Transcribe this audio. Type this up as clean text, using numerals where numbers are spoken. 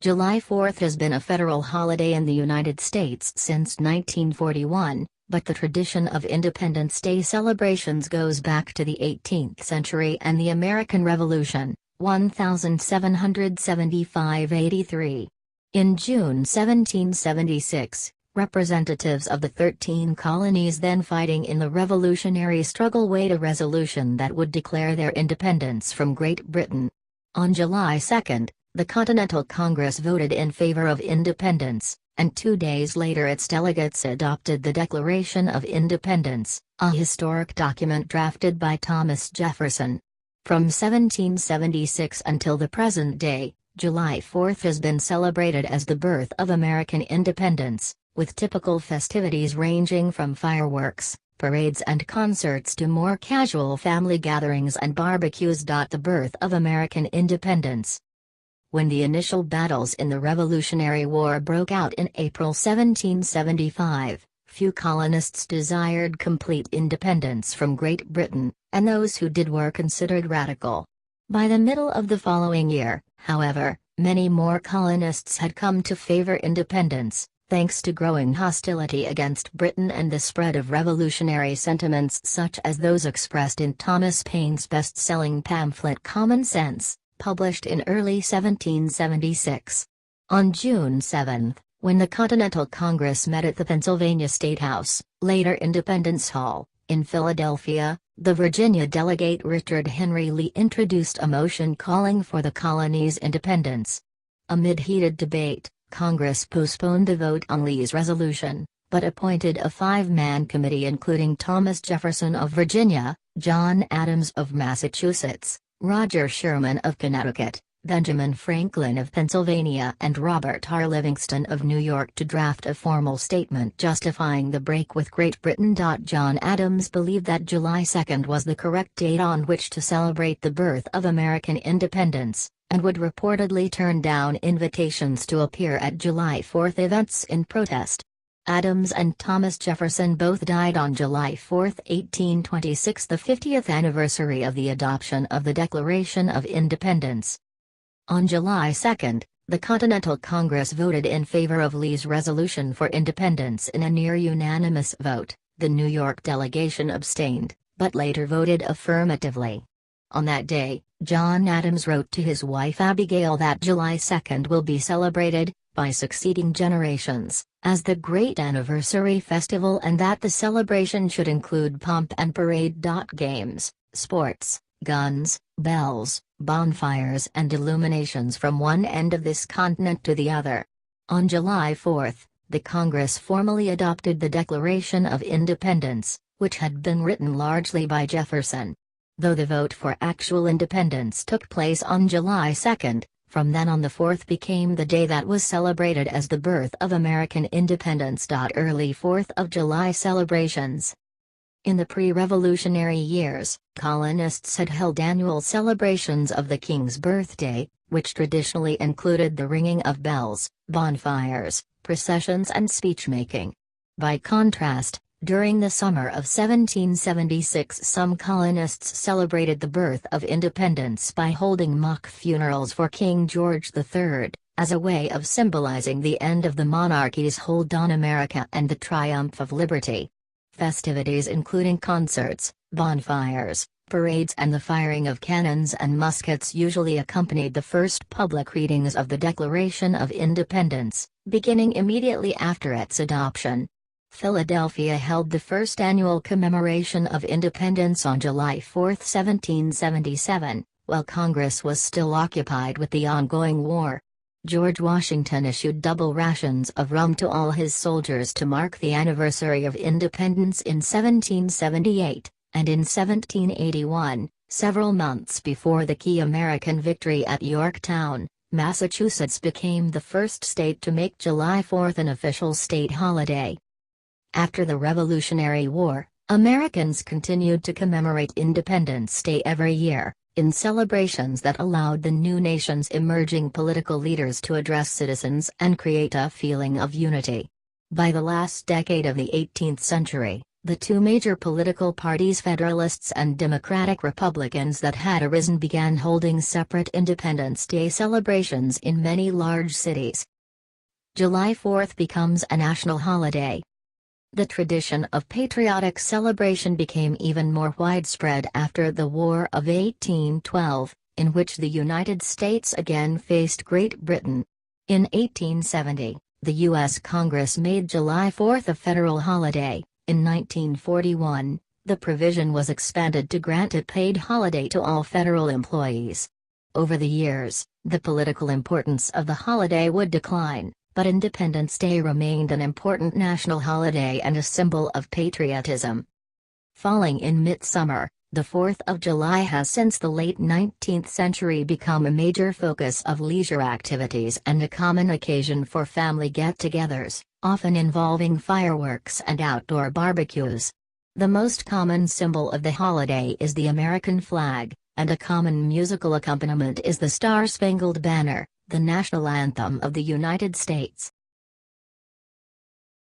July 4th has been a federal holiday in the United States since 1941, but the tradition of Independence Day celebrations goes back to the 18th century and the American Revolution, 1775–83. In June 1776, representatives of the 13 colonies then fighting in the revolutionary struggle weighed a resolution that would declare their independence from Great Britain. On July 2, the Continental Congress voted in favor of independence, and 2 days later its delegates adopted the Declaration of Independence, a historic document drafted by Thomas Jefferson. From 1776 until the present day, July 4th has been celebrated as the birth of American independence, with typical festivities ranging from fireworks, parades and concerts to more casual family gatherings and barbecues. The birth of American independence. When the initial battles in the Revolutionary War broke out in April 1775, few colonists desired complete independence from Great Britain, and those who did were considered radical. By the middle of the following year, however, many more colonists had come to favor independence, thanks to growing hostility against Britain and the spread of revolutionary sentiments such as those expressed in Thomas Paine's best-selling pamphlet Common Sense, published in early 1776. On June 7, when the Continental Congress met at the Pennsylvania State House, later Independence Hall, in Philadelphia, the Virginia delegate Richard Henry Lee introduced a motion calling for the colony's independence. Amid heated debate, Congress postponed the vote on Lee's resolution, but appointed a 5-man committee including Thomas Jefferson of Virginia, John Adams of Massachusetts, Roger Sherman of Connecticut, Benjamin Franklin of Pennsylvania and Robert R. Livingston of New York to draft a formal statement justifying the break with Great Britain. John Adams believed that July 2 was the correct date on which to celebrate the birth of American independence, and would reportedly turn down invitations to appear at July 4 events in protest. Adams and Thomas Jefferson both died on July 4, 1826, the 50th anniversary of the adoption of the Declaration of Independence. On July 2, the Continental Congress voted in favor of Lee's resolution for independence in a near-unanimous vote. The New York delegation abstained, but later voted affirmatively. On that day, John Adams wrote to his wife Abigail that July 2 will be celebrated, by succeeding generations, as the great anniversary festival and that the celebration should include pomp and parade. Games, sports, guns, bells, bonfires and illuminations from one end of this continent to the other. On July 4, the Congress formally adopted the Declaration of Independence, which had been written largely by Jefferson. Though the vote for actual independence took place on July 2, from then on the 4th became the day that was celebrated as the birth of American independence. Early 4th of July celebrations. In the pre-revolutionary years, colonists had held annual celebrations of the King's birthday, which traditionally included the ringing of bells, bonfires, processions and speech-making. By contrast, during the summer of 1776 some colonists celebrated the birth of independence by holding mock funerals for King George III, as a way of symbolizing the end of the monarchy's hold on America and the triumph of liberty. Festivities including concerts, bonfires, parades and the firing of cannons and muskets usually accompanied the first public readings of the Declaration of Independence, beginning immediately after its adoption. Philadelphia held the first annual commemoration of independence on July 4, 1777, while Congress was still occupied with the ongoing war. George Washington issued double rations of rum to all his soldiers to mark the anniversary of independence in 1778, and in 1781, several months before the key American victory at Yorktown, Massachusetts became the first state to make July 4 an official state holiday. After the Revolutionary War, Americans continued to commemorate Independence Day every year, in celebrations that allowed the new nation's emerging political leaders to address citizens and create a feeling of unity. By the last decade of the 18th century, The two major political parties, Federalists and Democratic Republicans, that had arisen began holding separate Independence Day celebrations in many large cities. July 4th becomes a national holiday. The tradition of patriotic celebration became even more widespread after the War of 1812, in which the United States again faced Great Britain. In 1870, the U.S. Congress made July 4th a federal holiday. In 1941, the provision was expanded to grant a paid holiday to all federal employees. Over the years, the political importance of the holiday would decline, but Independence Day remained an important national holiday and a symbol of patriotism. Falling in midsummer, the 4th of July has since the late 19th century become a major focus of leisure activities and a common occasion for family get-togethers, often involving fireworks and outdoor barbecues. The most common symbol of the holiday is the American flag, and a common musical accompaniment is the Star-Spangled Banner, the national anthem of the United States.